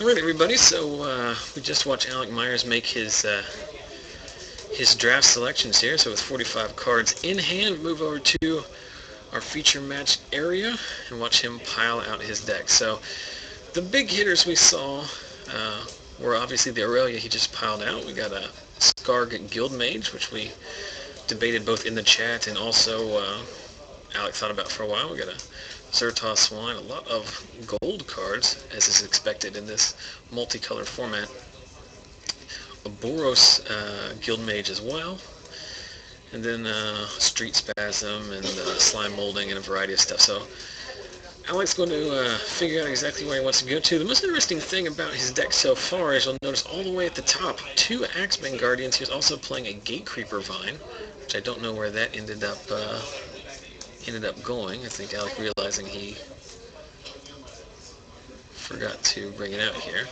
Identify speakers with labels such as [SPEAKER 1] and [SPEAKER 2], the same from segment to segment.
[SPEAKER 1] Alright everybody, so we just watched Alec Myers make his draft selections here. So with 45 cards in hand, move over to our feature match area and watch him pile out his deck. So the big hitters we saw were obviously the Aurelia he just piled out. We got a Skarg Guildmage, which we debated both in the chat and also Alec thought about for a while. We got a Zertos Swine, a lot of gold cards, as is expected in this multicolor format. A Boros Guildmage as well, and then Street Spasm and Slime Molding and a variety of stuff. So Alec's going to figure out exactly where he wants to go to. The most interesting thing about his deck so far is you'll notice all the way at the top, 2 Axebane Guardians. He was also playing a Gatecreeper Vine, which I don't know where that ended up going. I think Alec realizing he forgot to bring it out here.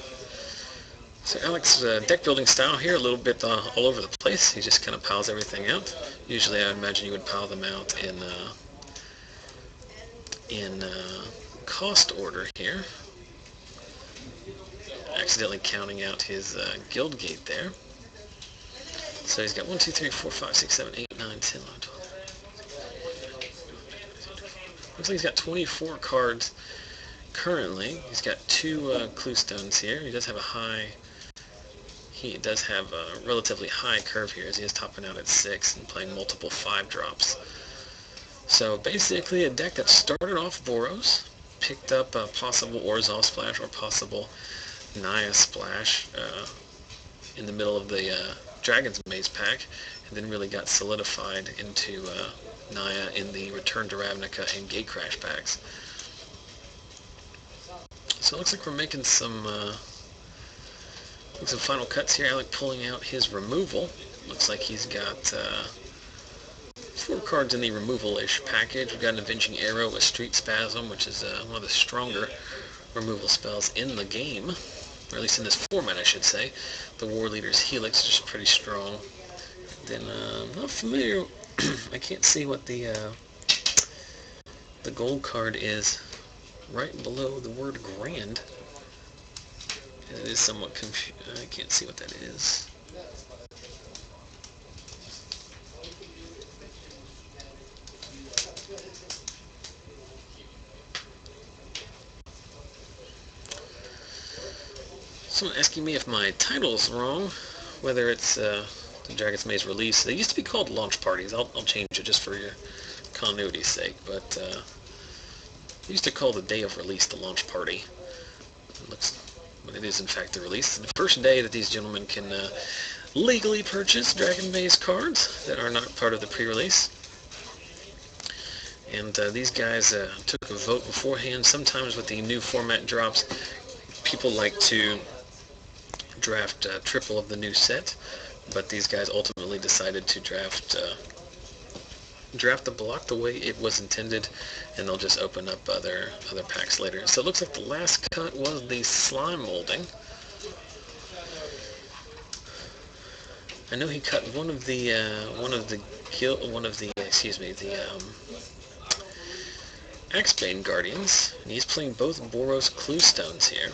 [SPEAKER 1] So Alec's deck building style here, a little bit all over the place. He just kind of piles everything out. Usually I would imagine you would pile them out in cost order here. Accidentally counting out his guild gate there. So he's got 1, 2, 3, 4, 5, 6, 7, 8, 9, 10, 11, 12. Looks like he's got 24 cards currently. He's got 2 clue stones here. He does have a relatively high curve here, as he is topping out at 6 and playing multiple 5 drops. So basically a deck that started off Boros, picked up a possible Orzhov Splash or possible Naya Splash in the middle of the Dragon's Maze pack, and then really got solidified into Naya in the Return to Ravnica and Gatecrash packs. So it looks like we're making some final cuts here. Alec pulling out his removal. Looks like he's got 4 cards in the removal-ish package. We've got an Avenging Arrow, a Street Spasm, which is one of the stronger removal spells in the game, or at least in this format, I should say. The War Leader's Helix, which is pretty strong. Then I'm not familiar. I can't see what the gold card is right below the word Grand. It is somewhat confusing. I can't see what that is. Someone asking me if my title's wrong, whether it's the Dragon's Maze release. They used to be called launch parties. I'll change it just for your continuity's sake, but we used to call the day of release the launch party. But it is in fact the release. The first day that these gentlemen can legally purchase Dragon Maze cards that are not part of the pre-release. And these guys took a vote beforehand. Sometimes with the new format drops, people like to draft triple of the new set, but these guys ultimately decided to draft the block the way it was intended, and they'll just open up other packs later. So it looks like the last cut was the Slime Molding. I know he cut one of the Axebane Guardians, and he's playing both Boros Clue Stones here.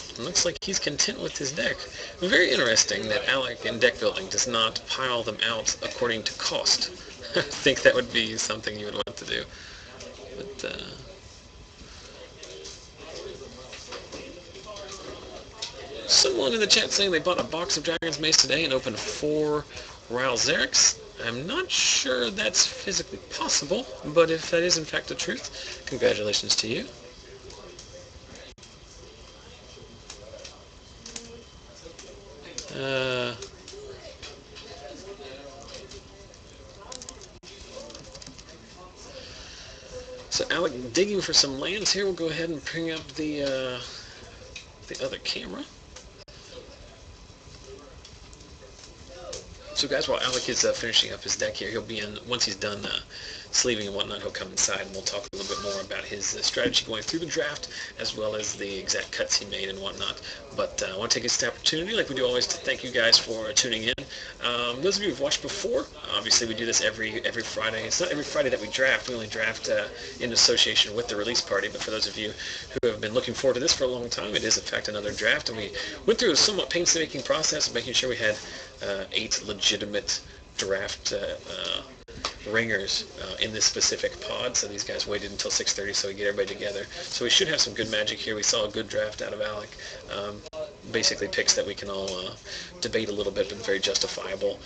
[SPEAKER 1] It looks like he's content with his deck. Very interesting that Alec in deck building does not pile them out according to cost. I think that would be something you would want to do. But someone in the chat saying they bought a box of Dragon's Maze today and opened 4 Ral Xerics. I'm not sure that's physically possible, but if that is in fact the truth, congratulations to you. So Alec digging for some lands here. We'll go ahead and bring up the other camera. So guys, while Alec is finishing up his deck here, he'll be in, once he's done sleeving and whatnot, he'll come inside and we'll talk a little bit more about his strategy going through the draft, as well as the exact cuts he made and whatnot. But I want to take this opportunity, like we do always, to thank you guys for tuning in. Those of you who've watched before, obviously we do this every Friday. It's not every Friday that we draft. We only draft in association with the release party. But for those of you who have been looking forward to this for a long time, it is in fact another draft. And we went through a somewhat painstaking process of making sure we had 8 legitimate draft ringers in this specific pod. So these guys waited until 6:30 so we get everybody together. So we should have some good magic here. We saw a good draft out of Alec. Basically picks that we can all debate a little bit, but very justifiable.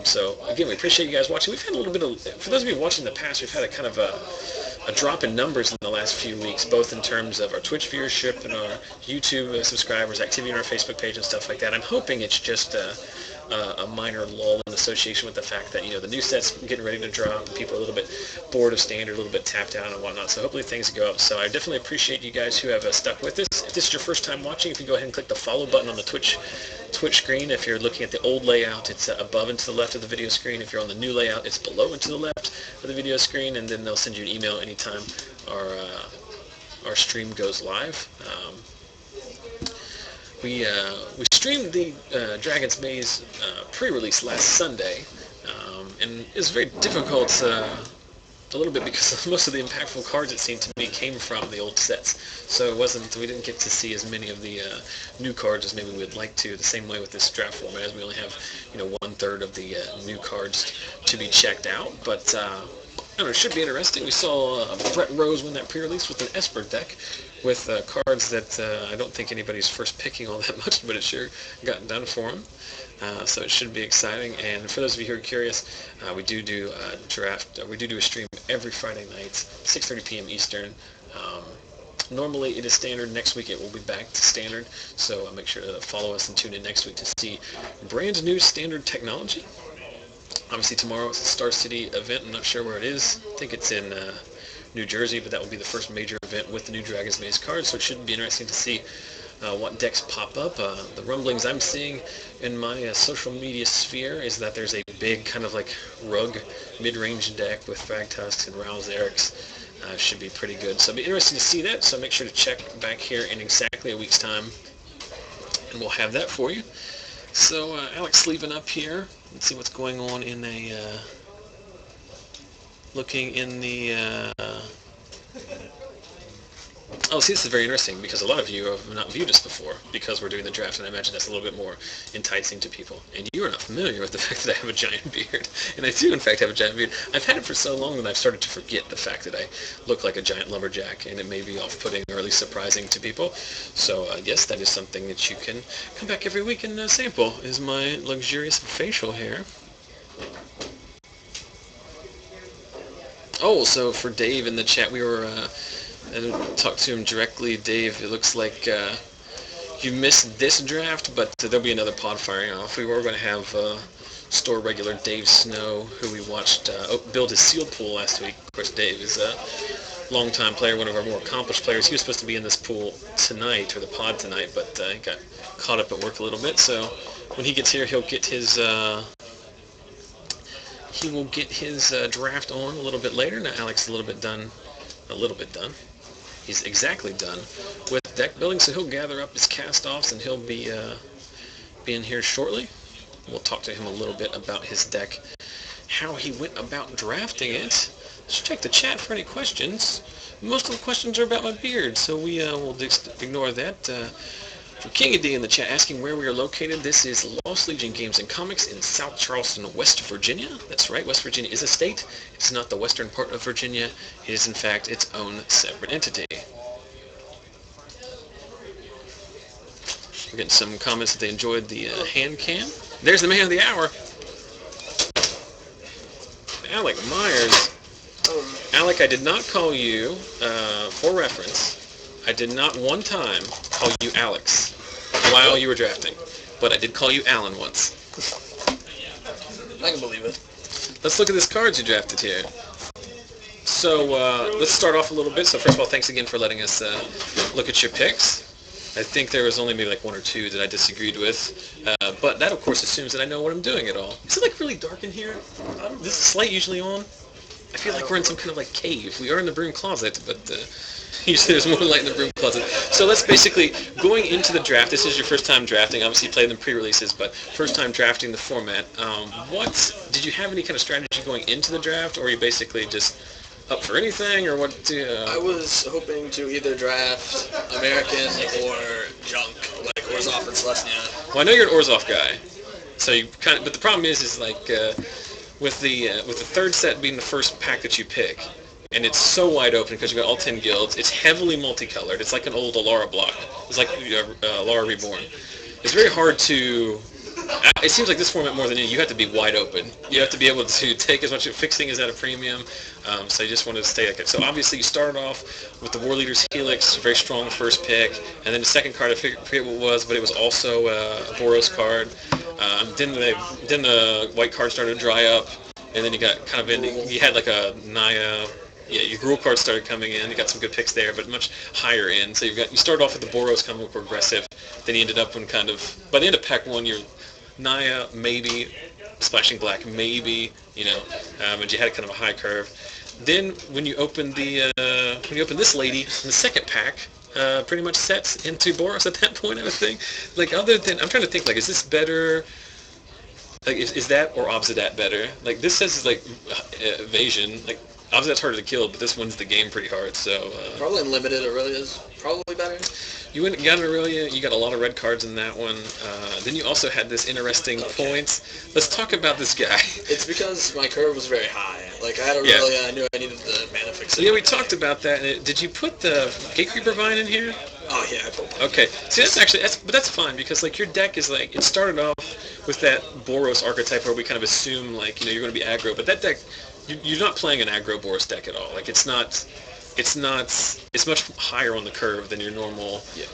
[SPEAKER 1] So again, we appreciate you guys watching. We've had a little bit of, for those of you watching in the past, we've had a kind of a drop in numbers in the last few weeks, both in terms of our Twitch viewership and our YouTube subscribers, activity on our Facebook page and stuff like that. I'm hoping it's just a minor lull in association with the fact that, the new set's getting ready to drop and people are a little bit bored of standard, a little bit tapped out and whatnot. So hopefully things go up. So I definitely appreciate you guys who have stuck with us. If this is your first time watching, if you go ahead and click the follow button on the Twitch screen. If you're looking at the old layout, it's above and to the left of the video screen. If you're on the new layout, it's below and to the left of the video screen, and then they'll send you an email anytime our stream goes live. We streamed the Dragon's Maze pre-release last Sunday, and it was very difficult a little bit because most of the impactful cards, it seemed to me, came from the old sets. So we didn't get to see as many of the new cards as maybe we'd like to. The same way with this draft format, as we only have 1/3 of the new cards to be checked out. But I don't know, it should be interesting. We saw Brett Rose win that pre-release with an Esper deck with cards that I don't think anybody's first picking all that much, but it sure got done for him. So it should be exciting. And for those of you who are curious, we do a draft. We do a stream every Friday night, 6:30 p.m. Eastern. Normally it is standard. Next week it will be back to standard. So make sure to follow us and tune in next week to see brand new standard technology. Obviously tomorrow it's the Star City event. I'm not sure where it is. I think it's in New Jersey, but that will be the first major event with the new Dragon's Maze cards. So it should be interesting to see what decks pop up. The rumblings I'm seeing in my social media sphere is that there's a big kind of like rogue mid-range deck with Thragtusks and Rouse Erics. Should be pretty good. So it'll be interesting to see that. So make sure to check back here in exactly a week's time, and we'll have that for you. So Alex sleeving up here. Let's see what's going on in looking in the oh, see, this is very interesting because a lot of you have not viewed us before because we're doing the draft, and I imagine that's a little bit more enticing to people. And you are not familiar with the fact that I have a giant beard. And I do, in fact, have a giant beard. I've had it for so long that I've started to forget the fact that I look like a giant lumberjack, and it may be off-putting or at least surprising to people. So, yes, that is something that you can come back every week and sample, is my luxurious facial hair. Oh, so for Dave in the chat, we were... I talked to him directly. Dave, it looks like you missed this draft, but there'll be another pod firing off. We were going to have store regular Dave Snow, who we watched build his sealed pool last week. Of course, Dave is a longtime player, one of our more accomplished players. He was supposed to be in this pool tonight, or the pod tonight, but he got caught up at work a little bit. So when he gets here, he'll get his... he will get his draft on a little bit later. Now Alex is a little bit done. He's exactly done with deck building, so he'll gather up his cast-offs and he'll be in here shortly. We'll talk to him a little bit about his deck, how he went about drafting it. Let's check the chat for any questions. Most of the questions are about my beard, so we will ignore that. For King D in the chat asking where we are located, this is Lost Legion Games and Comics in South Charleston, West Virginia. That's right, West Virginia is a state. It's not the western part of Virginia. It is, in fact, its own separate entity. We're getting some comments that they enjoyed the hand cam. There's the man of the hour. Alec Myers. Alec, I did not call you, for reference, I did not one time call you Alex while you were drafting, but I did call you Alan once.
[SPEAKER 2] I can believe it.
[SPEAKER 1] Let's look at this cards you drafted here. So let's start off a little bit. So first of all, thanks again for letting us look at your picks. I think there was only maybe like one or two that I disagreed with, but that of course assumes that I know what I'm doing at all. Is it like really dark in here? Is the light usually on? I feel like we're in some kind of like cave. We are in the broom closet, but Usually there's more light in the broom closet. So let's basically, going into the draft, this is your first time drafting. Obviously you played them pre-releases, but first time drafting the format. Did you have any kind of strategy going into the draft, or are you basically just up for anything, or what?
[SPEAKER 2] I was hoping to either draft American or junk, like Orzhov and Celestia.
[SPEAKER 1] Well, I know you're an Orzhov guy, so you kind of. But the problem is like with the third set being the first pack that you pick, and it's so wide open because you've got all 10 guilds. It's heavily multicolored. It's like an old Alara block. It's like Alara Reborn. It's very hard to. It seems like this format more than any, you have to be wide open. You have to be able to take as much. Fixing is at a premium, so you just want to stay like it. So obviously you started off with the War Leader's Helix, very strong first pick, and then the second card I forget what it was, but it was also a Boros card. Then the white card started to dry up, and then you got kind of ending. You had like a Naya. Yeah, your Gruul cards started coming in. You got some good picks there, but much higher end. So you started off with the Boros coming up aggressive. Then you ended up in kind of by the end of pack one, you're Naya maybe, Splashing Black maybe, and you had kind of a high curve. Then when you open this lady, the second pack pretty much sets into Boros at that point. I would think. Like other than I'm trying to think like is this better? Like is that or Obsidat better? Like this says like evasion like. Obviously, that's harder to kill, but this wins the game pretty hard. So
[SPEAKER 2] probably Unlimited Aurelia's probably better.
[SPEAKER 1] You went and got an Aurelia. You got a lot of red cards in that one. Then you also had this interesting points. Let's talk about this guy.
[SPEAKER 2] It's because my curve was very high. Like I had Aurelia, I knew I needed the mana fix.
[SPEAKER 1] So yeah, we talked about that. Did you put the Gatecrash Vine in here?
[SPEAKER 2] Oh yeah, I put one.
[SPEAKER 1] Okay, see that's fine because like your deck is like it started off with that Boros archetype where we kind of assume like you're going to be aggro, but that deck. You're not playing an aggro Boros deck at all. Like it's much higher on the curve than your normal. Yeah.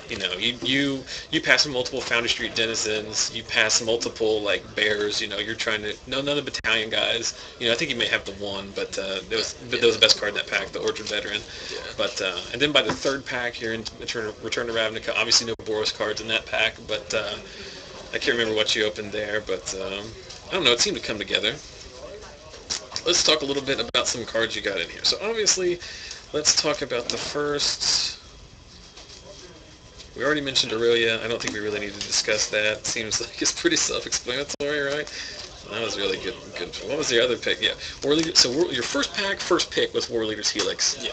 [SPEAKER 1] You pass multiple Foundry Street Denizens. You pass multiple like bears. You're trying to none of the battalion guys. I think you may have the one, but that was the best card in that pack, the Orchard Veteran. Yeah. But and then by the third pack, you're in Return to Ravnica. Obviously no Boros cards in that pack, but I can't remember what you opened there. But I don't know. It seemed to come together. Let's talk a little bit about some cards you got in here. So obviously, let's talk about the first. We already mentioned Aurelia. I don't think we really need to discuss that. Seems like it's pretty self-explanatory, right? That was really good. What was the other pick? Yeah, War Leader. So your first pick was War Leader's Helix.
[SPEAKER 2] Yeah.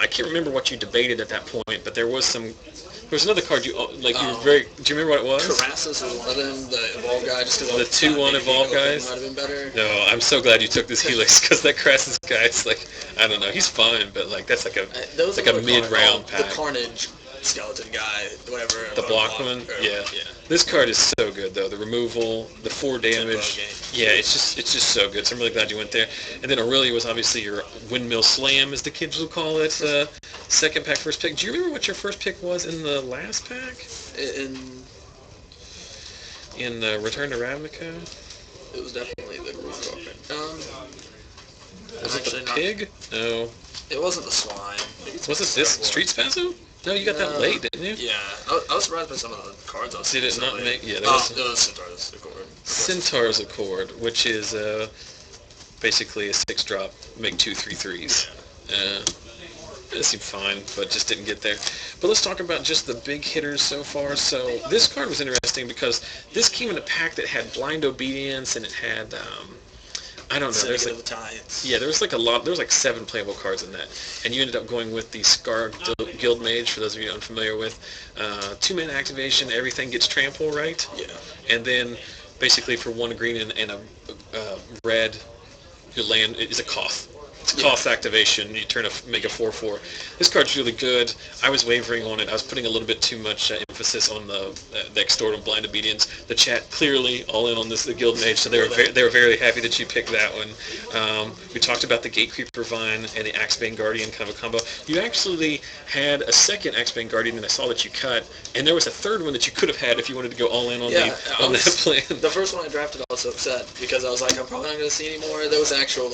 [SPEAKER 1] I can't remember what you debated at that point, but there was another card you like. You were very. Do you remember what it was?
[SPEAKER 2] Karassus was one of them. The Evolve guy, just because
[SPEAKER 1] the 2/1 Evolve guys.
[SPEAKER 2] Might have been better.
[SPEAKER 1] No, I'm so glad you took this Helix because that Karassus guy is like, I don't know, he's fine, but like that's like a mid-round pack.
[SPEAKER 2] The Carnage skeleton guy, whatever.
[SPEAKER 1] The block one, yeah. This card is so good though. The removal, the 4 damage. Yeah, it's just so good. So I'm really glad you went there. And then Aurelia was obviously your Windmill Slam, as the kids will call it. Second pack, first pick. Do you remember what your first pick was in the last pack? In Return to Ravnica?
[SPEAKER 2] It was definitely the roof carpet.
[SPEAKER 1] Was it the pig? No.
[SPEAKER 2] It wasn't the swine.
[SPEAKER 1] Was it this Street Spasm? No, you got that late, didn't you?
[SPEAKER 2] Yeah. I was surprised by some of the cards I was
[SPEAKER 1] Did it not make... Yeah,
[SPEAKER 2] it was Centaur's Accord.
[SPEAKER 1] Centaur's Accord, which is basically a 6-drop, make 2 3/3s. It seemed fine, but just didn't get there. But let's talk about just the big hitters so far. So this card was interesting because this came in a pack that had Blind Obedience and it had... I don't know. There's like, there was like a lot. There was like 7 playable cards in that, and you ended up going with the Scar Guild Mage. For those of you unfamiliar with, 2-mana activation, everything gets trample, right?
[SPEAKER 2] Yeah.
[SPEAKER 1] And then basically for 1 green and a red, your land is a Koth. It's a Koth activation. You make a 4/4. This card's really good. I was wavering on it. I was putting a little bit too much emphasis on the Extort and Blind Obedience. The chat clearly all in on the Guild Mage, so they were very happy that you picked that one. We talked about the Gatecrash Vine and the Axebane Guardian kind of a combo. You actually had a second Axebane Guardian that I saw that you cut, and there was a third one that you could have had if you wanted to go all in on that plan.
[SPEAKER 2] The first one I drafted, I was so upset because I was like, I'm probably not going to see anymore. There was an actual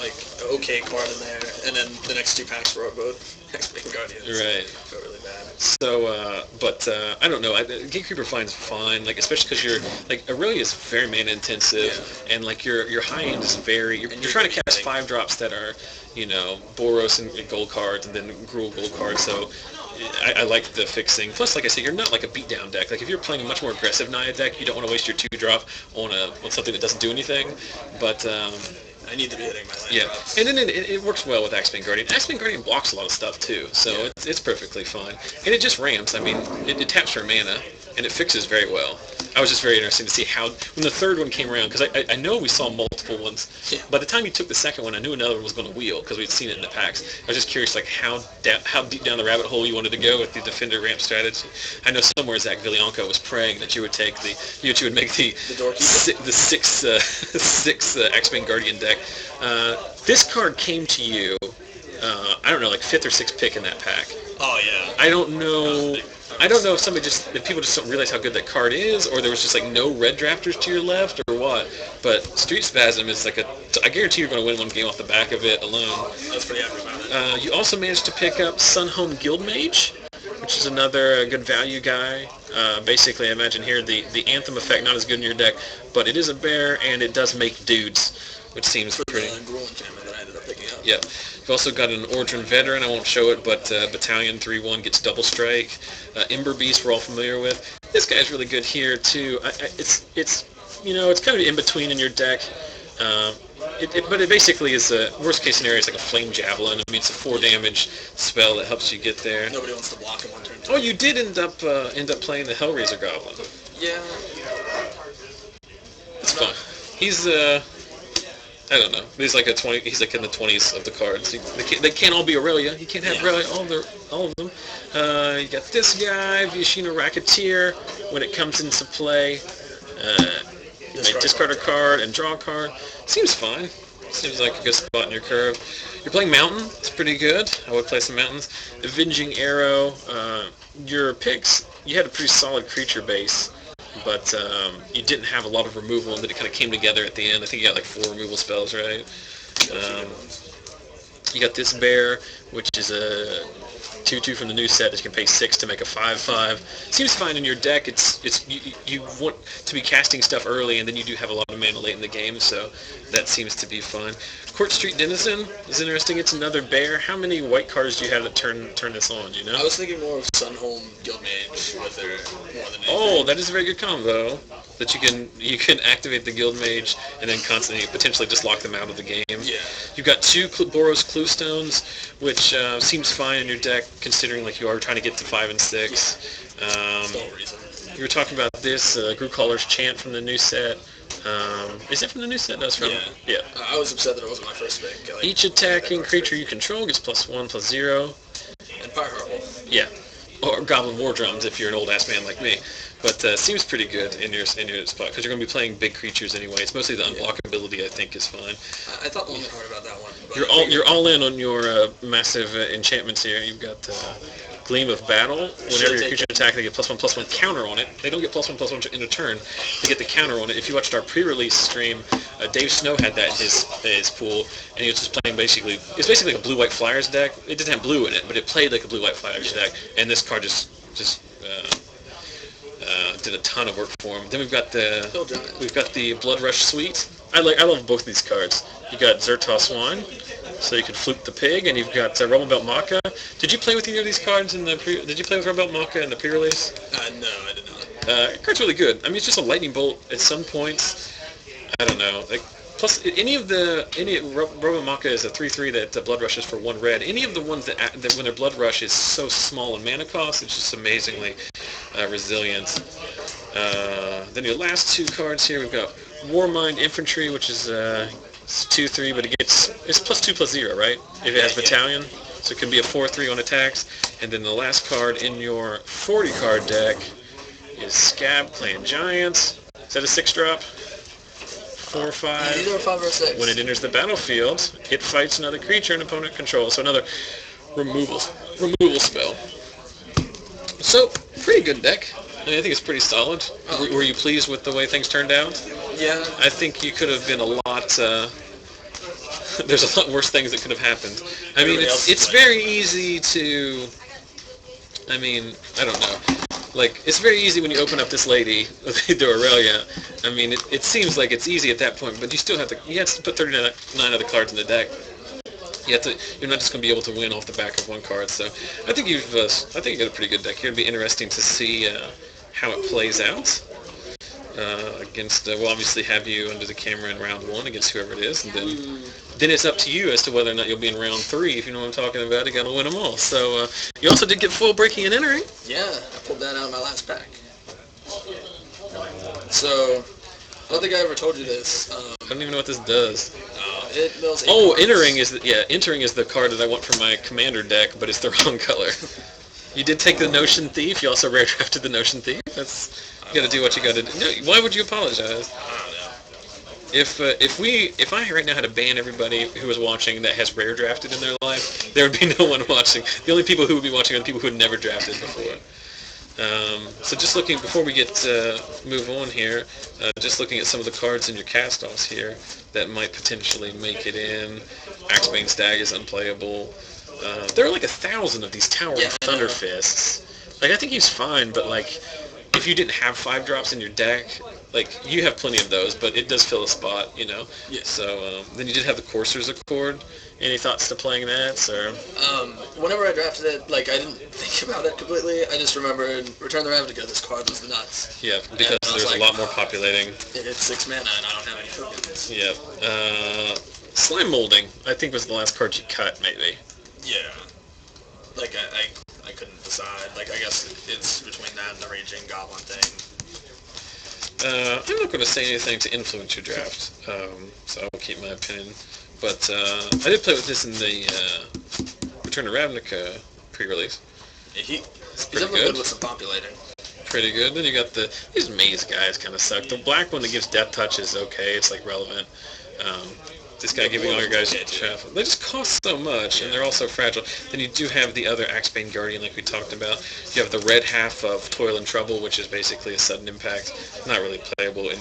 [SPEAKER 2] okay card in there, and then the next 2 packs were both Axebane Guardians.
[SPEAKER 1] Right.
[SPEAKER 2] I felt really bad.
[SPEAKER 1] So, I don't know. Gate Creeper finds fine, like especially because Aurelia is very mana intensive, and like your high end is you're trying to cast 5 drops that are, Boros and gold cards, and then Gruul gold cards. So I like the fixing. Plus, like I said, you're not like a beatdown deck. Like if you're playing a much more aggressive Naya deck, you don't want to waste your 2-drop on something that doesn't do anything. But
[SPEAKER 2] I need to be hitting my land drops.
[SPEAKER 1] And then it works well with Axebane Guardian. Axebane Guardian blocks a lot of stuff too, so it's perfectly fine. And it just ramps. I mean, it taps for mana, and it fixes very well. I was just very interested to see how, when the third one came around, because I know we saw multiple ones.
[SPEAKER 2] Yeah.
[SPEAKER 1] By the time you took the second one, I knew another one was going to wheel, because we'd seen it in the packs. I was just curious, like, how deep down the rabbit hole you wanted to go with the Defender ramp strategy. I know somewhere Zach Villianco was praying that you would make the six Axebane Guardian deck. This card came to you, I don't know, like 5th or 6th pick in that pack.
[SPEAKER 2] Oh, yeah.
[SPEAKER 1] I don't know if people just don't realize how good that card is, or there was just like no red drafters to your left, or what. But Street Spasm is I guarantee you're going to win one game off the back of it alone.
[SPEAKER 2] I was pretty happy about it.
[SPEAKER 1] You also managed to pick up Sunhome Guildmage, which is another good value guy. Basically, I imagine here the Anthem effect not as good in your deck, but it is a bear and it does make dudes, which seems pretty.
[SPEAKER 2] For the Gruul enchantment that I ended up picking up.
[SPEAKER 1] Yep. You've also got an Ordrin Veteran. I won't show it, but Battalion 3/1 gets double strike. Ember Beast we're all familiar with. This guy's really good here too. It's kind of in between in your deck. But it basically is a worst case scenario. It's like a Flame Javelin. I mean, it's a 4 damage spell that helps you get there.
[SPEAKER 2] Nobody wants to block him on turn 2.
[SPEAKER 1] Oh, you did end up playing the Hellraiser Goblin.
[SPEAKER 2] Yeah.
[SPEAKER 1] It's fun. He's I don't know. He's like He's like in the 20s of the cards. They can't all be Aurelia. You can't have Aurelia all of them. You got this guy, Viashino Racketeer. When it comes into play, you may discard a card and draw a card. Seems fine. Seems like a good spot in your curve. You're playing Mountain. It's pretty good. I would play some Mountains. Avenging Arrow. Your picks, you had a pretty solid creature base, but you didn't have a lot of removal, and then it kind of came together at the end. I think you got like 4 removal spells, right? You got this bear, which is a 2/2 from the new set that you can pay 6 to make a 5/5. Seems fine in your deck. You want to be casting stuff early, and then you do have a lot of mana late in the game, so that seems to be fun. Court Street Denizen is interesting. It's another bear. How many white cards do you have to turn this on? You know?
[SPEAKER 2] I was thinking more of Sunhome Guildmage with their more than anything.
[SPEAKER 1] Oh, that is a very good combo. That you can activate the Guildmage and then constantly potentially just lock them out of the game.
[SPEAKER 2] Yeah.
[SPEAKER 1] You've got 2 Boros Cluestones, which seems fine in your deck considering like you are trying to get to 5 and 6.
[SPEAKER 2] No reason.
[SPEAKER 1] You were talking about this Gruulcaller's Chant from the new set. Is it from the new set? No, it's from. Yeah.
[SPEAKER 2] I was upset that it wasn't my first pick.
[SPEAKER 1] Each attacking creature you control gets +1/+0.
[SPEAKER 2] And Fireheart Wolf.
[SPEAKER 1] Yeah. Or Goblin War Drums if you're an old ass man like me. But seems pretty good in your spot because you're going to be playing big creatures anyway. It's mostly the unblockability I think is fine.
[SPEAKER 2] I thought long and hard about that one.
[SPEAKER 1] You're all in on your massive enchantments here. You've got Gleam of Battle. Whenever your creature attack, they get +1/+1 counter on it. They don't get +1/+1 in a turn. They get the counter on it. If you watched our pre-release stream, Dave Snow had that in his pool, and he was just playing basically. It's basically like a blue-white Flyers deck. It didn't have blue in it, but it played like a blue-white Flyers deck. And this card just did a ton of work for him. Then we've got the Blood Rush Suite. I love both these cards. You got Zertos Wine, so you can fluke the pig, and you've got Rebel Belt Maka. Did you play with either of these cards Did you play with Rebel Belt Maka in the pre-release?
[SPEAKER 2] No, I did not.
[SPEAKER 1] The card's really good. I mean, it's just a lightning bolt at some points. I don't know. Plus, any Rebel Maka is a 3/3 that Blood Rushes for 1 red. Any of the ones that when their Blood Rush is so small in mana cost, it's just amazingly resilient. Then your last 2 cards here, we've got Warmind Infantry, which is 2/3, but it's +2/+0, right? If it has Battalion, so it can be a 4/3 on attacks. And then the last card in your 40 card deck is Scab Clan Giants. Is that a 6-drop? 4/5.
[SPEAKER 2] Either a 5 or a 6.
[SPEAKER 1] When it enters the battlefield, it fights another creature an opponent controls. So another removal spell. So pretty good deck. I think it's pretty solid. Were you pleased with the way things turned out?
[SPEAKER 2] Yeah.
[SPEAKER 1] I think you could have been a lot. There's a lot worse things that could have happened. I mean, it's very easy to I mean, I don't know. Like, it's very easy when you open up this lady, the Aurelia. I mean, it seems like it's easy at that point, but you still have to put 39 other cards in the deck. You're not just going to be able to win off the back of one card. So I think you got a pretty good deck here. It'd be interesting to see how it plays out against. We'll obviously have you under the camera in round 1 against whoever it is, and then it's up to you as to whether or not you'll be in round 3. If you know what I'm talking about, you got to win them all. So you also did get full breaking and entering.
[SPEAKER 2] Yeah, I pulled that out of my last pack. So I don't think I ever told you this.
[SPEAKER 1] I don't even know what this does.
[SPEAKER 2] It mills 8
[SPEAKER 1] Oh,
[SPEAKER 2] cards.
[SPEAKER 1] entering is the card that I want for my commander deck, but it's the wrong color. You did take the Notion Thief. You also rare drafted the Notion Thief. You got to do what you got to do. No, why would you apologize?
[SPEAKER 2] I don't know.
[SPEAKER 1] If I right now had to ban everybody who was watching that has rare drafted in their life, there would be no one watching. The only people who would be watching are the people who had never drafted before. So just looking, before we get move on here, just looking at some of the cards in your cast-offs here that might potentially make it in. Axebane Stag is unplayable. There are like 1,000 of these Towering Thunder Fists. Like, I think he's fine, but like, if you didn't have 5 drops in your deck, like, you have plenty of those, but it does fill a spot, you know?
[SPEAKER 2] Yeah.
[SPEAKER 1] So, then you did have the Courser's Accord. Any thoughts to playing that, or?
[SPEAKER 2] Whenever I drafted it, like, I didn't think about it completely. I just remembered Return the Ravnica, this card was the nuts.
[SPEAKER 1] Yeah, because there's a lot more populating.
[SPEAKER 2] It's 6 mana and I don't have any tokens.
[SPEAKER 1] Yeah. Slime Molding, I think, was the last card you cut, maybe.
[SPEAKER 2] Yeah. Like, I couldn't decide. Like, I guess it's between that and the Raging Goblin thing.
[SPEAKER 1] I'm not going to say anything to influence your draft, so I will keep my opinion. But I did play with this in the Return to Ravnica pre-release.
[SPEAKER 2] He's
[SPEAKER 1] pretty
[SPEAKER 2] definitely
[SPEAKER 1] good.
[SPEAKER 2] good with some populating.
[SPEAKER 1] Pretty good. Then you got these maze guys kind of suck. The black one that gives death touch is okay. It's like relevant. This guy giving all your guys chaff. They just cost so much, and they're all so fragile. Then you do have the other Axebane Guardian, like we talked about. You have the red half of Toil and Trouble, which is basically a sudden impact. Not really playable in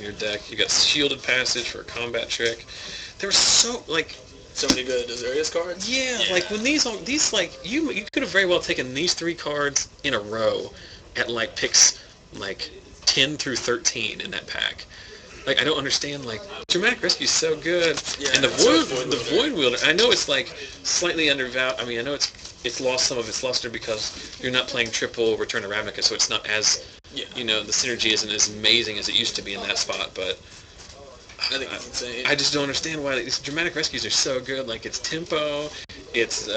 [SPEAKER 1] your deck. You got Shielded Passage for a combat trick. There were so
[SPEAKER 2] many good Azorius cards?
[SPEAKER 1] Yeah, like when these like you could have very well taken these 3 cards in a row at like picks like 10 through 13 in that pack. Like, I don't understand, like, Dramatic Rescue is so good.
[SPEAKER 2] Yeah,
[SPEAKER 1] and the Void Wielder, I know it's like slightly undervalued. I mean, I know it's lost some of its luster because you're not playing triple Return to Ravnica, so it's not as you know, the synergy isn't as amazing as it used to be in that spot, but
[SPEAKER 2] I think it's insane.
[SPEAKER 1] I just don't understand why these Dramatic Rescues are so good. Like, it's tempo, it's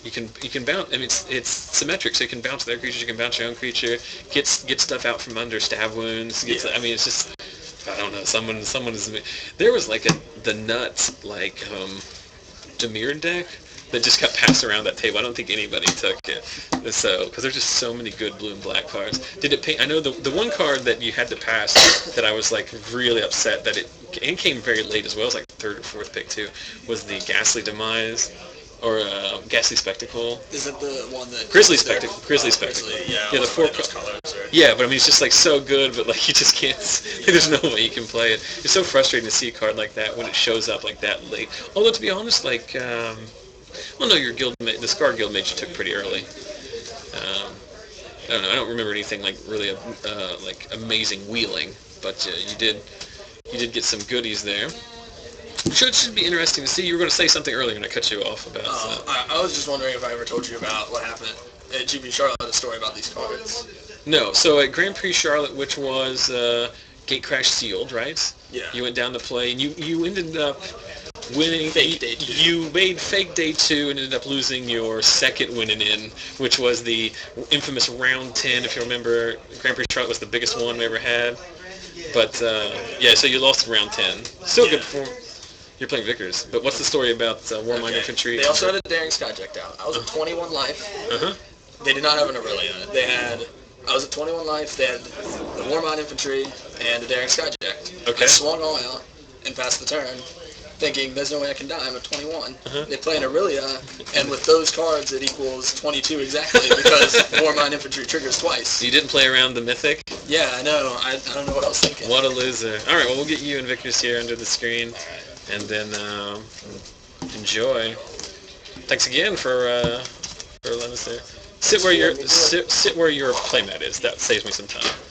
[SPEAKER 1] you can bounce. I mean, it's symmetric, so you can bounce their creatures, you can bounce your own creature, get stuff out from under stab wounds. I mean, it's just, I don't know. Someone is. There was like the nuts like Demir deck that just got passed around that table. I don't think anybody took it. So, because there's just so many good blue and black cards. Did it pay? I know the one card that you had to pass that I was like really upset that it came very late as well. It was like 3rd or 4th pick too. Was the Ghastly Demise or Ghastly Spectacle?
[SPEAKER 2] Is it the one that
[SPEAKER 1] Grizzly Spectacle? Grizzly Spectacle.
[SPEAKER 2] Yeah,
[SPEAKER 1] the 4
[SPEAKER 2] colors.
[SPEAKER 1] Yeah, but I mean it's just like so good, but like you just can't. There's no way you can play it. It's so frustrating to see a card like that when it shows up like that late. Although to be honest, like. Well, no, your the Scar Guild mage you took pretty early. I don't know. I don't remember anything like really like amazing wheeling, but you did get some goodies there. So it should be interesting to see. You were going to say something earlier, and I cut you off about.
[SPEAKER 2] I was just wondering if I ever told you about what happened at GB Charlotte, a story about these cards.
[SPEAKER 1] No. So at Grand Prix Charlotte, which was Gatecrash sealed, right?
[SPEAKER 2] Yeah.
[SPEAKER 1] You went down to play, and you ended up winning.
[SPEAKER 2] Fake day 2.
[SPEAKER 1] You made fake day 2 and ended up losing your second winning in, which was the infamous round 10. If you remember, Grand Prix Charlotte was the biggest one we ever had. But yeah, so you lost round 10. Still good performance. You're playing Vickers. But what's the story about Warmind Infantry?
[SPEAKER 2] They also had a Daring Skyjack down. I was at 21 life. They did not have an Aurelia. I was at 21 life. They had the Warmind Infantry and the Daring Skyjack.
[SPEAKER 1] Okay.
[SPEAKER 2] I swung all out and passed the turn, thinking there's no way I can die. I'm at 21. They play an Aurelia, and with those cards it equals 22 exactly because Warmind Infantry triggers twice.
[SPEAKER 1] You didn't play around the Mythic?
[SPEAKER 2] Yeah, I know. I don't know what I was thinking.
[SPEAKER 1] What a loser. All right, well, we'll get you and Vickers here under the screen, and then enjoy. Thanks again for letting us there. Sit where your playmat is. That saves me some time.